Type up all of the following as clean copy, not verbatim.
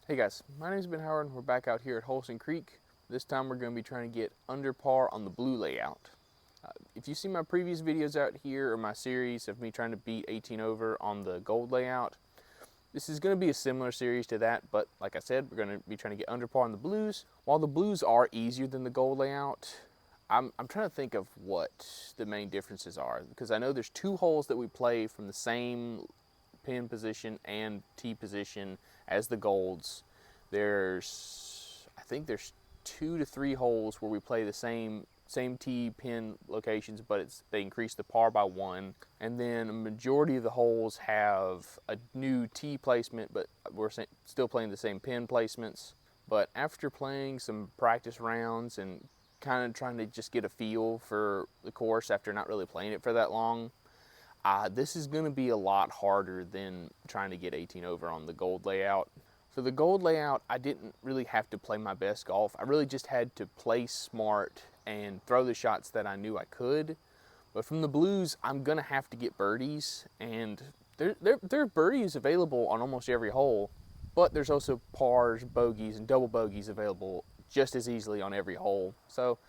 Hey guys, my name's Ben Howard and we're back out here at Holston Creek. This time we're going to be trying to get under par on the blue layout. If you see my previous videos out here or my series of me trying to beat 18 over on the gold layout, this is going to be a similar series to that, but like I said, we're going to be trying to get under par on the blues. While the blues are easier than the gold layout, I'm trying to think of what the main differences are, because I know there's two holes that we play from the same pin position and tee position as the golds. I think there's 2 to 3 holes where we play the same tee pin locations, but they increase the par by 1. And then a majority of the holes have a new tee placement, but we're still playing the same pin placements. But after playing some practice rounds and kind of trying to just get a feel for the course after not really playing it for that long, this is going to be a lot harder than trying to get 18 over on the gold layout. For the gold layout, I didn't really have to play my best golf. I really just had to play smart and throw the shots that I knew I could. But from the blues, I'm going to have to get birdies, and there are birdies available on almost every hole, but there's also pars, bogeys, and double bogeys available just as easily on every hole. So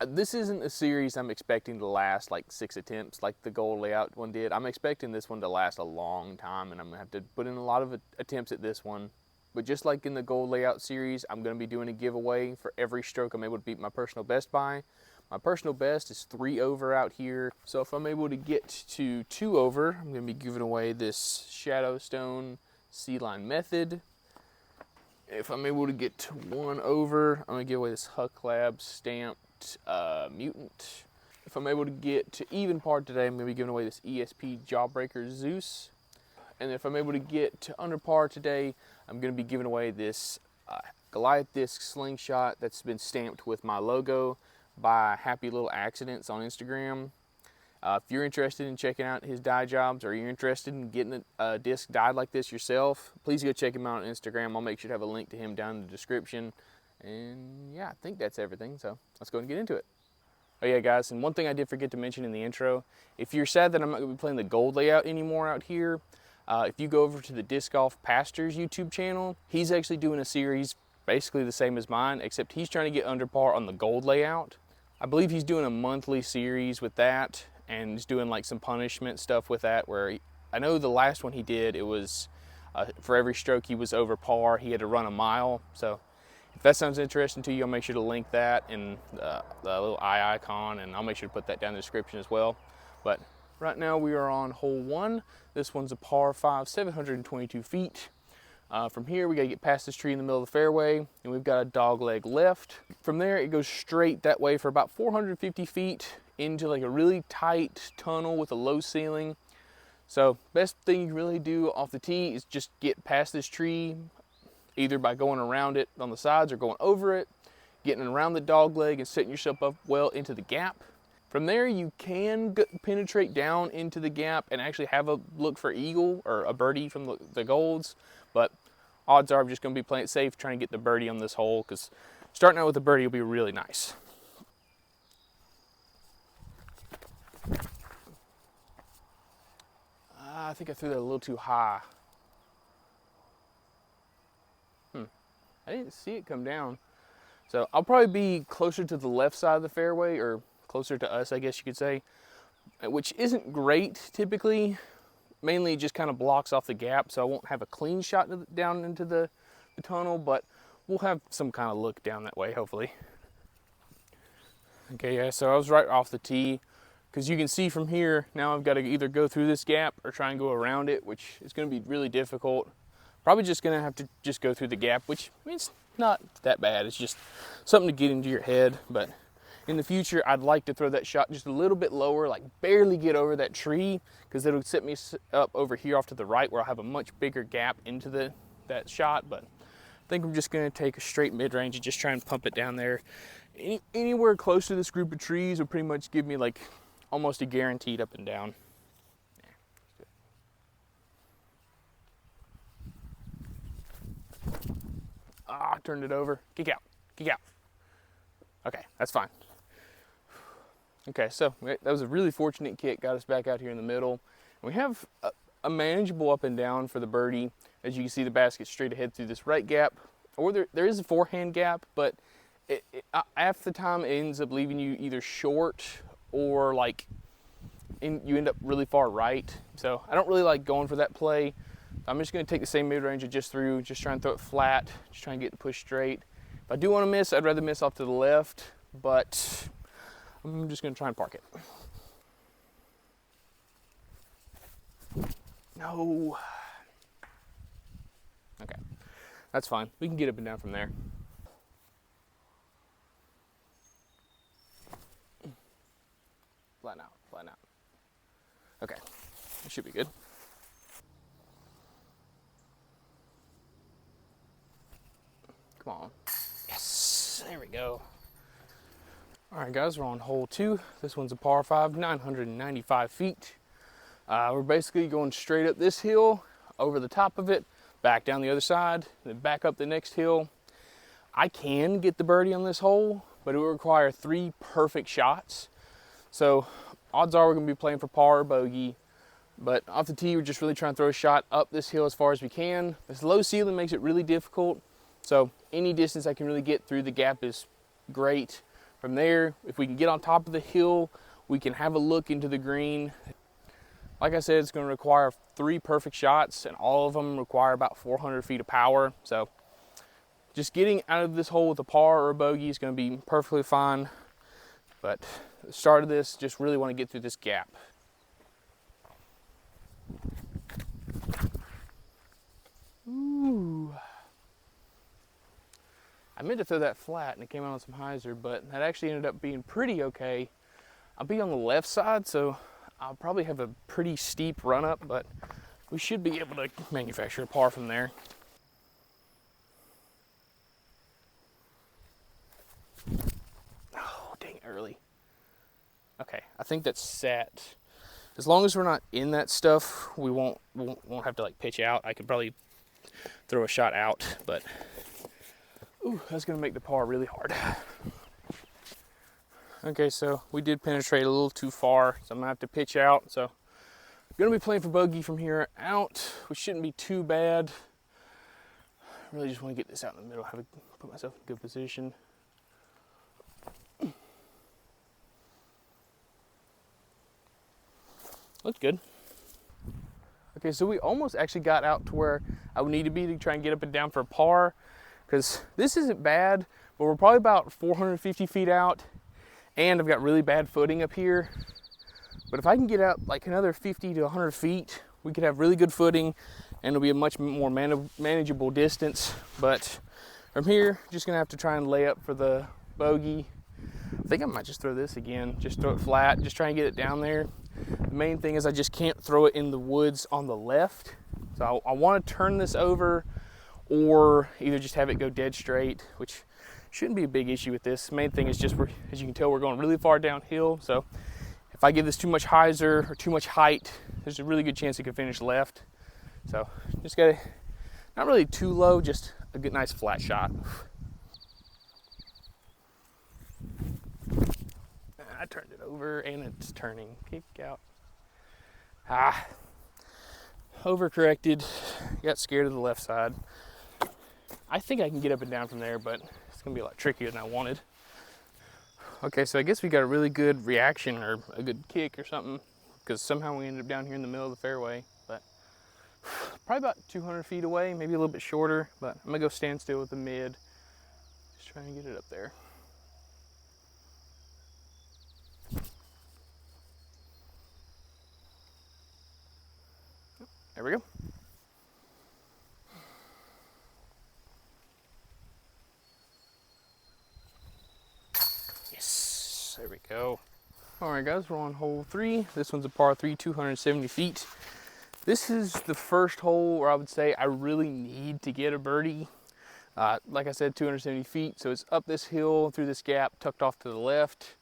this isn't a series I'm expecting to last like 6 attempts like the gold layout one did. I'm expecting this one to last a long time, and I'm going to have to put in a lot of attempts at this one. But just like in the gold layout series, I'm going to be doing a giveaway for every stroke I'm able to beat my personal best by. My personal best is 3 over out here. So if I'm able to get to 2 over, I'm going to be giving away this Shadowstone Sea Line Method. If I'm able to get to 1 over, I'm going to give away this Huck Lab stamped Mutant. If I'm able to get to even par today, I'm going to be giving away this ESP Jawbreaker Zeus. And if I'm able to get to under par today, I'm going to be giving away this Goliath Disc Slingshot that's been stamped with my logo by Happy Little Accidents on Instagram. If you're interested in checking out his dye jobs, or you're interested in getting a disc dyed like this yourself, please go check him out on Instagram. I'll make sure to have a link to him down in the description. And yeah, I think that's everything, so let's go and get into it. Oh yeah guys, and one thing I did forget to mention in the intro, if you're sad that I'm not going to be playing the gold layout anymore out here, if you go over to the Disc Golf Pastor's YouTube channel, he's actually doing a series basically the same as mine, except he's trying to get under par on the gold layout. I believe he's doing a monthly series with that, and he's doing like some punishment stuff with that, where I know the last one he did, it was for every stroke he was over par, he had to run a mile. So if that sounds interesting to you, I'll make sure to link that in the little eye icon, and I'll make sure to put that down in the description as well. But right now we are on hole 1. This one's a par 5, 722 feet. From here we gotta get past this tree in the middle of the fairway, and we've got a dog leg left. From there it goes straight that way for about 450 feet into like a really tight tunnel with a low ceiling. So best thing you can really do off the tee is just get past this tree, either by going around it on the sides or going over it, getting around the dog leg and setting yourself up well into the gap. From there, you can penetrate down into the gap and actually have a look for eagle or a birdie from the golds, but odds are I'm just going to be playing it safe, trying to get the birdie on this hole, because starting out with a birdie will be really nice. I think I threw that a little too high. I didn't see it come down. So I'll probably be closer to the left side of the fairway, or closer to us, I guess you could say, which isn't great typically. Mainly it just kind of blocks off the gap, so I won't have a clean shot down into the tunnel, but we'll have some kind of look down that way, hopefully. Okay, yeah, so I was right off the tee, because you can see from here, now I've got to either go through this gap or try and go around it, which is going to be really difficult. Probably just going to have to just go through the gap, which I mean, it's not that bad. It's just something to get into your head, but in the future, I'd like to throw that shot just a little bit lower, like barely get over that tree, because it'll set me up over here off to the right where I'll have a much bigger gap into that shot. But I think I'm just going to take a straight mid-range and just try and pump it down there. Anywhere close to this group of trees will pretty much give me like almost a guaranteed up and down. I turned it over. Kick out. Kick out. Okay, that's fine. Okay, so that was a really fortunate kick, got us back out here in the middle. We have a manageable up and down for the birdie. As you can see, the basket's straight ahead through this right gap, or there is a forehand gap, but half the time it ends up leaving you either short or like you end up really far right. So I don't really like going for that play. I'm just going to take the same mid-range I just threw, just try and throw it flat, just try and get the push straight. If I do want to miss, I'd rather miss off to the left, but I'm just going to try and park it. No. Okay, that's fine. We can get up and down from there. Flatten out, flatten out. Okay, that should be good. Come on. Yes, there we go. All right, guys, we're on hole 2. This one's a par 5, 995 feet. We're basically going straight up this hill, over the top of it, back down the other side, then back up the next hill. I can get the birdie on this hole, but it would require 3 perfect shots. So odds are we're gonna be playing for par or bogey, but off the tee, we're just really trying to throw a shot up this hill as far as we can. This low ceiling makes it really difficult. So any distance I can really get through the gap is great. From there, if we can get on top of the hill, we can have a look into the green. Like I said, it's going to require 3 perfect shots, and all of them require about 400 feet of power. So just getting out of this hole with a par or a bogey is going to be perfectly fine. But at the start of this, just really want to get through this gap. Ooh. I meant to throw that flat and it came out on some hyzer, but that actually ended up being pretty okay. I'll be on the left side, so I'll probably have a pretty steep run up, but we should be able to manufacture a par from there. Oh, dang, early. Okay, I think that's set. As long as we're not in that stuff, we won't have to like pitch out. I could probably throw a shot out, but ooh, that's gonna make the par really hard. Okay, so we did penetrate a little too far, so I'm gonna have to pitch out. So I'm gonna be playing for bogey from here out, which shouldn't be too bad. I really just want to get this out in the middle, put myself in a good position. Looks good. Okay, so we almost actually got out to where I would need to be to try and get up and down for a par, because this isn't bad, but we're probably about 450 feet out, and I've got really bad footing up here. But if I can get out like another 50 to 100 feet, we could have really good footing, and it'll be a much more manageable distance. But from here, just gonna have to try and lay up for the bogey. I think I might just throw this again, just throw it flat, just try and get it down there. The main thing is I just can't throw it in the woods on the left. So I want to turn this over, or either just have it go dead straight, which shouldn't be a big issue with this. Main thing is just, as you can tell, we're going really far downhill. So if I give this too much hyzer or too much height, there's a really good chance it could finish left. So just gotta, not really too low, just a good nice flat shot. I turned it over and it's turning. Kick out. Overcorrected. Got scared of the left side. I think I can get up and down from there, but it's gonna be a lot trickier than I wanted. Okay, so I guess we got a really good reaction or a good kick or something, because somehow we ended up down here in the middle of the fairway. But probably about 200 feet away, maybe a little bit shorter, but I'm gonna go stand still with the mid. Just trying to get it up there. There we go. Yes, there we go. All right, guys, we're on hole 3. This one's a par 3, 270 feet. This is the first hole where I would say I really need to get a birdie. Like I said, 270 feet, so it's up this hill, through this gap, tucked off to the left.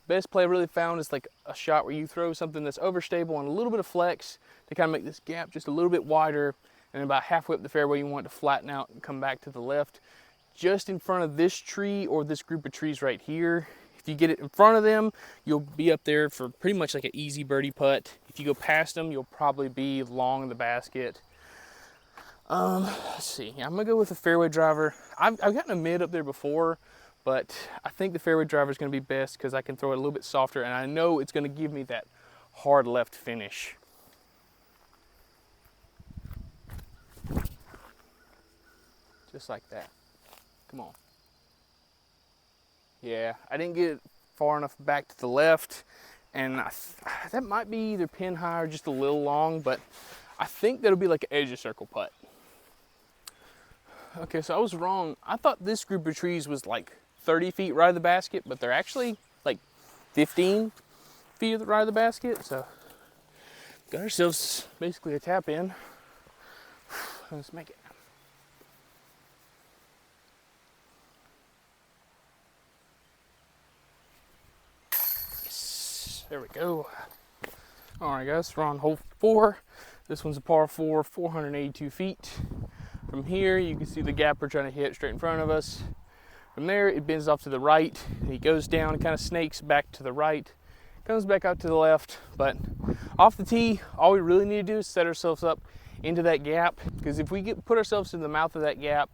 Best play I really found is like a shot where you throw something that's overstable and a little bit of flex to kind of make this gap just a little bit wider, and about halfway up the fairway you want it to flatten out and come back to the left, just in front of this tree or this group of trees right here. If you get it in front of them, you'll be up there for pretty much like an easy birdie putt. If you go past them, you'll probably be long in the basket. Let's see. I'm gonna go with a fairway driver. I've gotten a mid up there before, but I think the fairway driver is gonna be best because I can throw it a little bit softer, and I know it's gonna give me that hard left finish. Just like that. Come on. Yeah, I didn't get it far enough back to the left, and that might be either pin high or just a little long, but I think that'll be like an edge of circle putt. Okay, so I was wrong. I thought this group of trees was like 30 feet right of the basket, but they're actually like 15 feet right of the basket. So got ourselves basically a tap in. Let's make it. Yes, there we go. All right, guys, we're on hole 4. This one's a par 4, 482 feet. From here, you can see the gap we're trying to hit straight in front of us. From there, it bends off to the right. He goes down, kind of snakes back to the right, comes back out to the left. But off the tee, all we really need to do is set ourselves up into that gap. Because if we put ourselves in the mouth of that gap,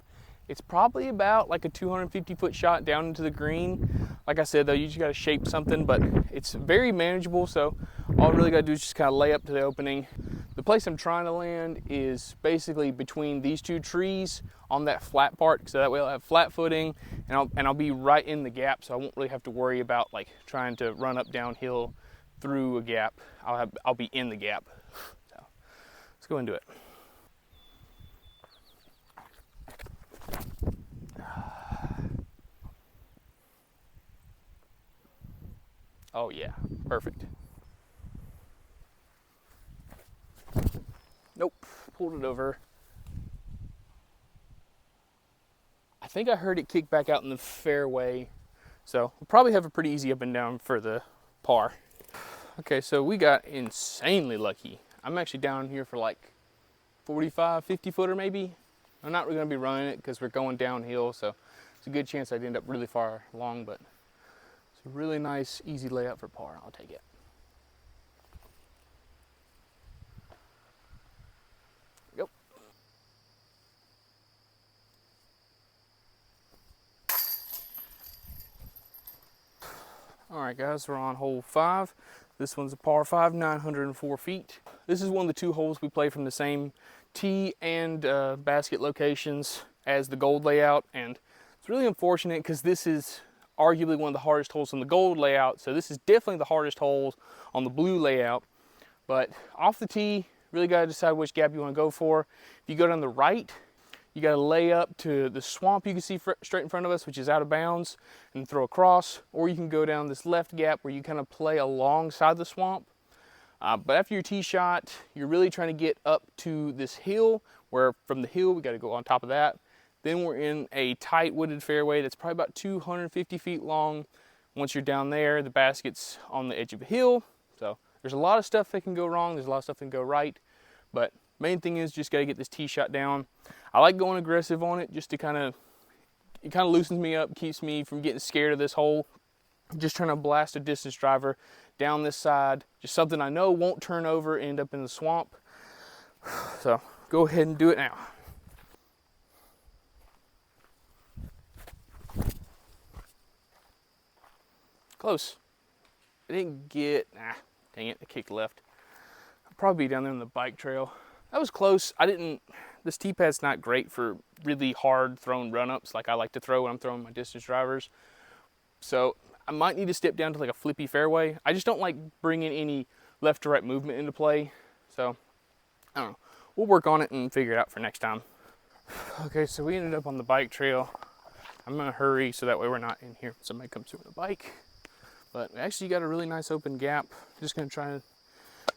it's probably about like a 250-foot shot down into the green. Like I said, though, you just got to shape something, but it's very manageable. So all we really got to do is just kind of lay up to the opening. The place I'm trying to land is basically between these two trees on that flat part, so that way I'll have flat footing, and I'll be right in the gap, so I won't really have to worry about like trying to run up downhill through a gap. I'll be in the gap. So let's go into it. Oh yeah, perfect. Nope, pulled it over. I think I heard it kick back out in the fairway, so we'll probably have a pretty easy up and down for the par. Okay, so we got insanely lucky. I'm actually down here for like 45, 50 footer maybe. I'm not really gonna be running it because we're going downhill, so it's a good chance I'd end up really far along, but it's a really nice, easy layout for par. I'll take it. Yep. All right, guys, we're on hole 5. This one's a par 5, 904 feet. This is one of the 2 holes we play from the same tee and basket locations as the gold layout, and it's really unfortunate because this is arguably one of the hardest holes on the gold layout, so this is definitely the hardest holes on the blue layout. But off the tee, really got to decide which gap you want to go for. If you go down the right, you got to lay up to the swamp you can see straight in front of us, which is out of bounds, and throw across, or you can go down this left gap where you kind of play alongside the swamp. But after your tee shot, you're really trying to get up to this hill, where from the hill we got to go on top of that. Then we're in a tight wooded fairway that's probably about 250 feet long. Once you're down there, the basket's on the edge of a hill. So there's a lot of stuff that can go wrong. There's a lot of stuff that can go right. But main thing is just got to get this tee shot down. I like going aggressive on it just to it kind of loosens me up, keeps me from getting scared of this hole. Just trying to blast a distance driver down this side. Just something I know won't turn over, end up in the swamp. So go ahead and do it now. Close. I didn't get, dang it, I kicked left. I'll probably be down there on the bike trail. That was close. This tee pad's not great for really hard thrown run-ups like I like to throw when I'm throwing my distance drivers. So I might need to step down to like a flippy fairway. I just don't like bringing any left to right movement into play. So, I don't know. We'll work on it and figure it out for next time. Okay, so we ended up on the bike trail. I'm gonna hurry so that way we're not in here when somebody comes through with a bike. But we actually got a really nice open gap. Just gonna try to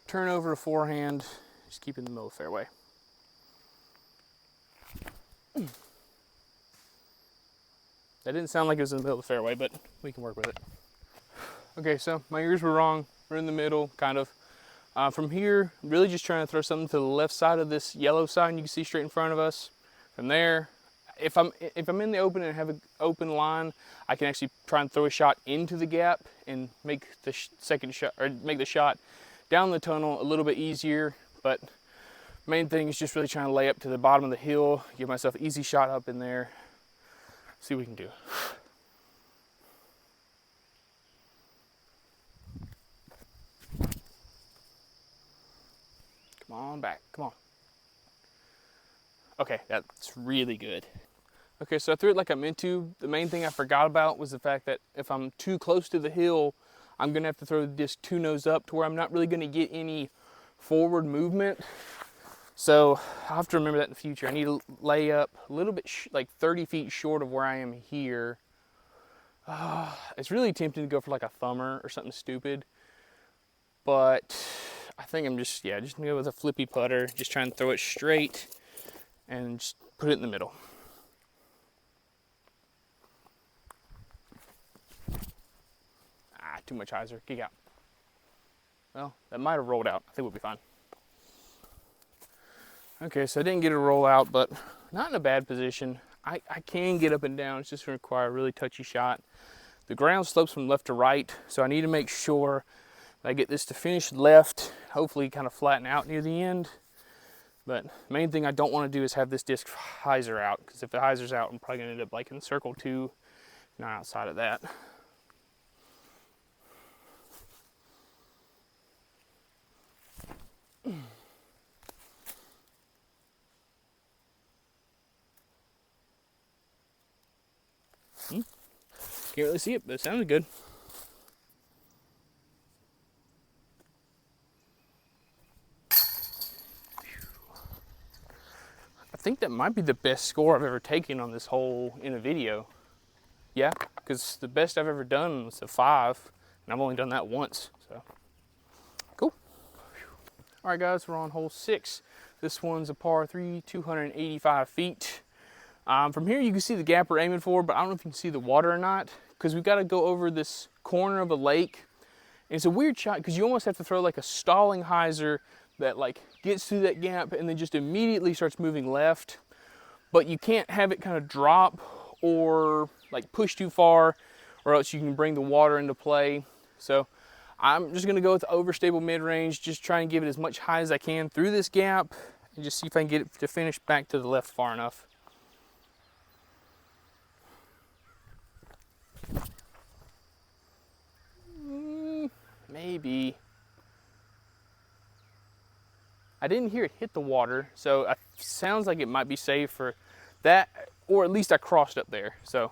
turn over a forehand, just keep in the middle of the fairway. That didn't sound like it was in the middle of the fairway, but we can work with it. Okay, so my ears were wrong. We're in the middle, kind of. From here, really just trying to throw something to the left side of this yellow sign you can see straight in front of us. From there, if I'm in the open and have an open line, I can actually try and throw a shot into the gap and make the second shot, or make the shot down the tunnel a little bit easier. But Main thing is just really trying to lay up to the bottom of the hill, give myself an easy shot up in there, see what we can do. Come on back, come on. Okay, that's really good. Okay, so I threw it like I meant to. The main thing I forgot about was the fact that if I'm too close to the hill, I'm gonna have to throw the disc two nose up to where I'm not really gonna get any forward movement. So I'll have to remember that in the future. I need to lay up a little bit, like 30 feet short of where I am here. It's really tempting to go for like a thumber or something stupid, but I think I'm just gonna go with a flippy putter, just trying to throw it straight and just put it in the middle. Too much hyzer, kick out. Well, that might have rolled out. I think we'll be fine. Okay, so I didn't get it to roll out, but not in a bad position. I can get up and down. It's just gonna require a really touchy shot. The ground slopes from left to right, so I need to make sure that I get this to finish left, hopefully kind of flatten out near the end. But the main thing I don't want to do is have this disc hyzer out, because if it hyzers out, I'm probably gonna end up like in circle 2, not outside of that. Can't really see it, but it sounded good. I think that might be the best score I've ever taken on this hole in a video. Yeah, because the best I've ever done was a 5, and I've only done that once, so cool. All right, guys, we're on hole 6. This one's a par 3, 285 feet. From here, you can see the gap we're aiming for, but I don't know if you can see the water or not, because we've got to go over this corner of a lake. And it's a weird shot, because you almost have to throw like a stalling hyzer that like gets through that gap and then just immediately starts moving left. But you can't have it kind of drop or like push too far, or else you can bring the water into play. So I'm just gonna go with the overstable mid-range, just try and give it as much high as I can through this gap, and just see if I can get it to finish back to the left far enough. Maybe. I didn't hear it hit the water, so it sounds like it might be safe for that, or at least I crossed up there, so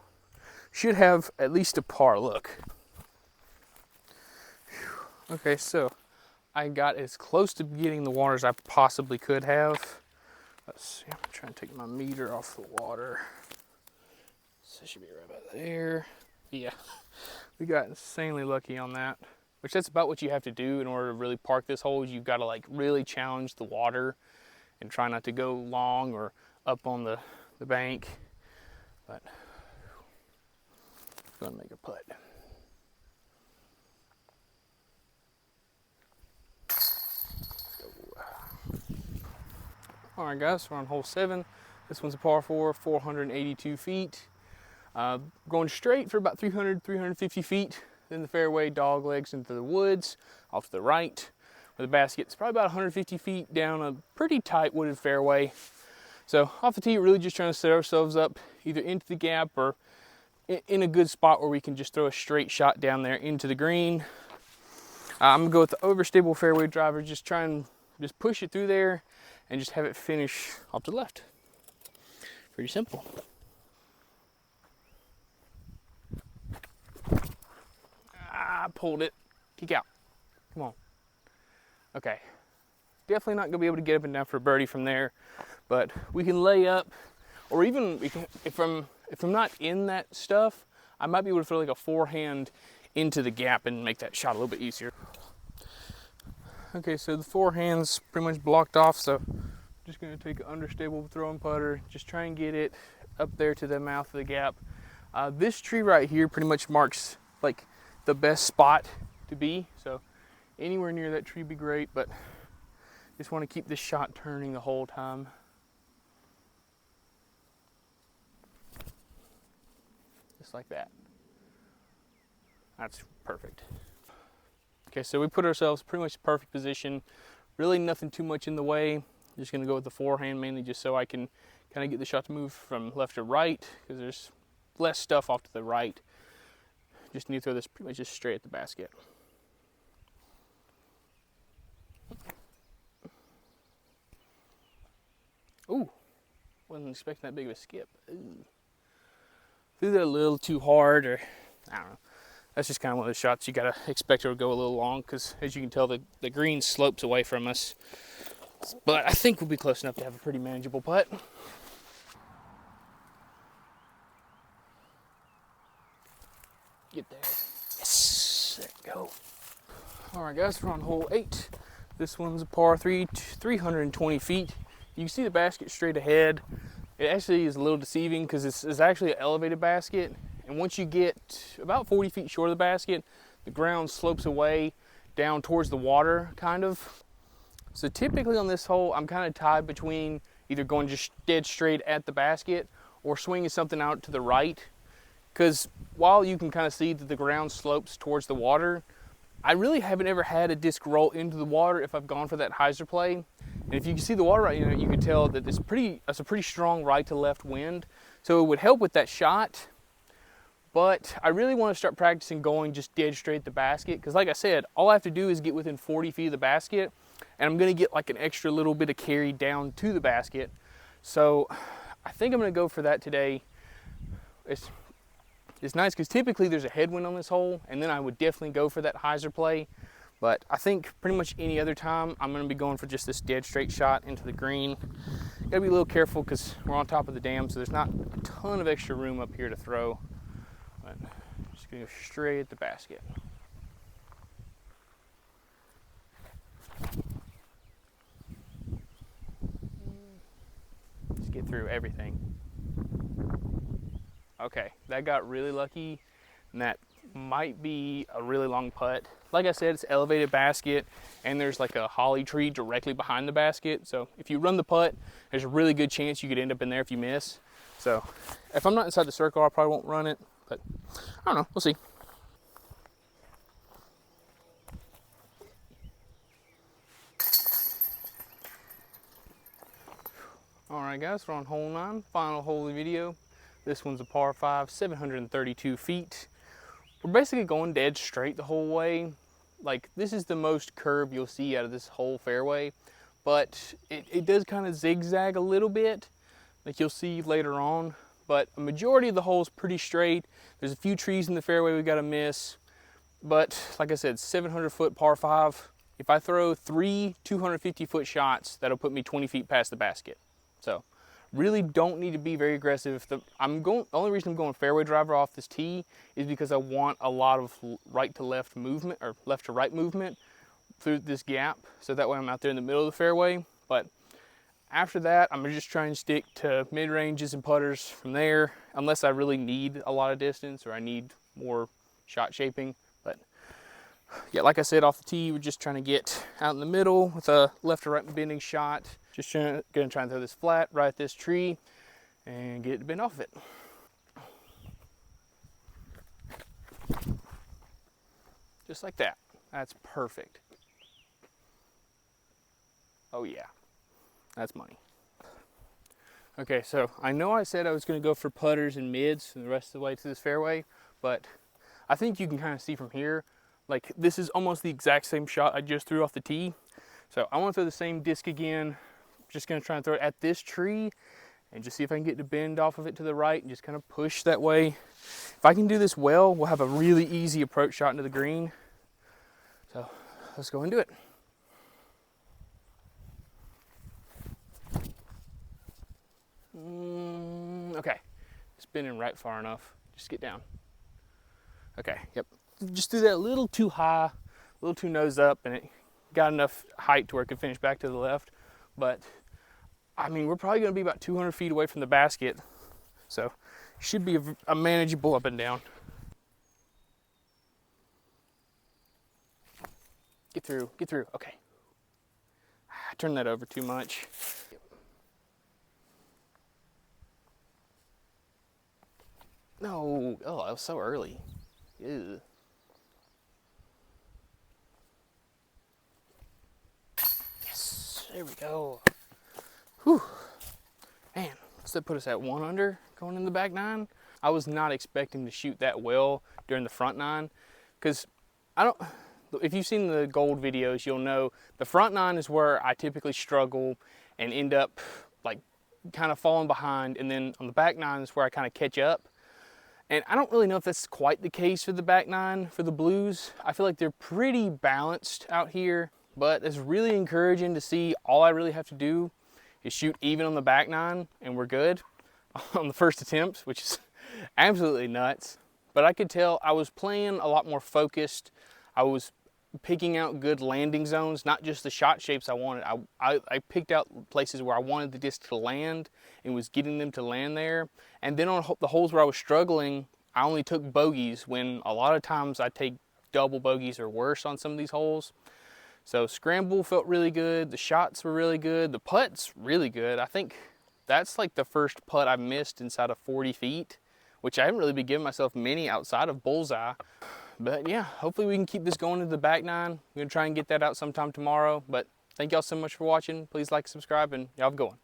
should have at least a par look. Okay, so I got as close to getting the water as I possibly could have. Let's see, I'm trying to take my meter off the water. So it should be right about there. Yeah, we got insanely lucky on that. Which that's about what you have to do in order to really park this hole. You've got to like really challenge the water and try not to go long or up on the bank. But I'm gonna make a putt. All right, guys, we're on hole 7. This one's a par 4, 482 feet. Going straight for about 300, 350 feet. Then the fairway dog legs into the woods off to the right, where the basket's probably about 150 feet down a pretty tight wooded fairway. So off the tee, really just trying to set ourselves up either into the gap or in a good spot where we can just throw a straight shot down there into the green. I'm gonna go with the overstable fairway driver, just try and just push it through there and just have it finish off to the left. Pretty simple. I pulled it. Kick out. Come on. Okay. Definitely not gonna be able to get up and down for a birdie from there, but we can lay up, or even we can, if I'm not in that stuff, I might be able to throw like a forehand into the gap and make that shot a little bit easier. Okay, so the forehand's pretty much blocked off, so I'm just gonna take an understable throwing putter, just try and get it up there to the mouth of the gap. This tree right here pretty much marks like the best spot to be, so anywhere near that tree would be great, but just want to keep this shot turning the whole time. Just like that. That's perfect. Okay, so we put ourselves pretty much in perfect position. Really nothing too much in the way. just going to go with the forehand mainly just so I can kind of get the shot to move from left to right, because there's less stuff off to the right. Just need to throw this pretty much just straight at the basket. Ooh, wasn't expecting that big of a skip. Ooh. Threw that a little too hard, or I don't know. That's just kind of one of those shots you gotta expect it to go a little long, because as you can tell, the green slopes away from us. But I think we'll be close enough to have a pretty manageable putt. Get there. Yes, there we go. All right, guys, we're on hole 8. This one's a par 3, 320 feet. You can see the basket straight ahead. It actually is a little deceiving because it's actually an elevated basket. And once you get about 40 feet short of the basket, the ground slopes away down towards the water, kind of. So typically on this hole, I'm kind of tied between either going just dead straight at the basket or swinging something out to the right. Because while you can kind of see that the ground slopes towards the water, I really haven't ever had a disc roll into the water if I've gone for that hyzer play. And if you can see the water right, you can tell that it's a pretty strong right to left wind. So it would help with that shot. But I really want to start practicing going just dead straight at the basket. Because like I said, all I have to do is get within 40 feet of the basket. And I'm going to get like an extra little bit of carry down to the basket. So I think I'm going to go for that today. It's nice because typically there's a headwind on this hole, and then I would definitely go for that hyzer play. But I think pretty much any other time, I'm going to be going for just this dead straight shot into the green. Gotta be a little careful because we're on top of the dam, so there's not a ton of extra room up here to throw. But just gonna go straight at the basket. Just get through everything. Okay, that got really lucky, and that might be a really long putt. Like I said, it's an elevated basket, and there's like a holly tree directly behind the basket. So if you run the putt, there's a really good chance you could end up in there if you miss. So if I'm not inside the circle, I probably won't run it, but I don't know, we'll see. All right, guys, we're on hole 9, final hole of the video. This one's a par 5, 732 feet. We're basically going dead straight the whole way. Like, this is the most curve you'll see out of this whole fairway, but it does kind of zigzag a little bit, like you'll see later on. But a majority of the hole is pretty straight. There's a few trees in the fairway we gotta miss. But like I said, 700-foot par 5. If I throw 3 250-foot shots, that'll put me 20 feet past the basket. So really don't need to be very aggressive. The only reason I'm going fairway driver off this tee is because I want a lot of right to left movement, or left to right movement through this gap. So that way I'm out there in the middle of the fairway. But after that, I'm just trying to stick to mid ranges and putters from there, unless I really need a lot of distance or I need more shot shaping. But yeah, like I said, off the tee, we're just trying to get out in the middle with a left to right bending shot. Just gonna try and throw this flat right at this tree and get it to bend off of it. Just like that. That's perfect. Oh yeah, that's money. Okay, so I know I said I was gonna go for putters and mids and the rest of the way to this fairway, but I think you can kind of see from here, like this is almost the exact same shot I just threw off the tee. So I want to throw the same disc again. Just gonna try and throw it at this tree and just see if I can get to bend off of it to the right and just kind of push that way. If I can do this well, we'll have a really easy approach shot into the green. So let's go and do it. Okay, spinning right far enough. Just get down. Okay, yep. Just threw that a little too high, a little too nose up, and it got enough height to where it could finish back to the left. But I mean, we're probably going to be about 200 feet away from the basket, so should be a manageable up and down. Get through, get through. Okay. I turned that over too much. No, oh, that was so early. Ew. Yes, there we go. Whew. Man, so that put us at 1 under going in the back 9. I was not expecting to shoot that well during the front 9, because if you've seen the gold videos, you'll know the front 9 is where I typically struggle and end up like kind of falling behind, and then on the back 9 is where I kind of catch up. And I don't really know if that's quite the case for the back 9 for the blues. I feel like they're pretty balanced out here, but it's really encouraging to see all I really have to do is shoot even on the back 9 and we're good on the first attempt, which is absolutely nuts. But I could tell I was playing a lot more focused. I was picking out good landing zones, not just the shot shapes I wanted. I picked out places where I wanted the disc to land and was getting them to land there. And then on the holes where I was struggling, I only took bogeys, when a lot of times I take double bogeys or worse on some of these holes. So scramble felt really good. The shots were really good. The putt's really good. I think that's like the first putt I've missed inside of 40 feet, which I haven't really been giving myself many outside of bullseye. But yeah, hopefully we can keep this going to the back 9. I'm gonna try and get that out sometime tomorrow. But thank y'all so much for watching. Please like, subscribe, and y'all have a good one.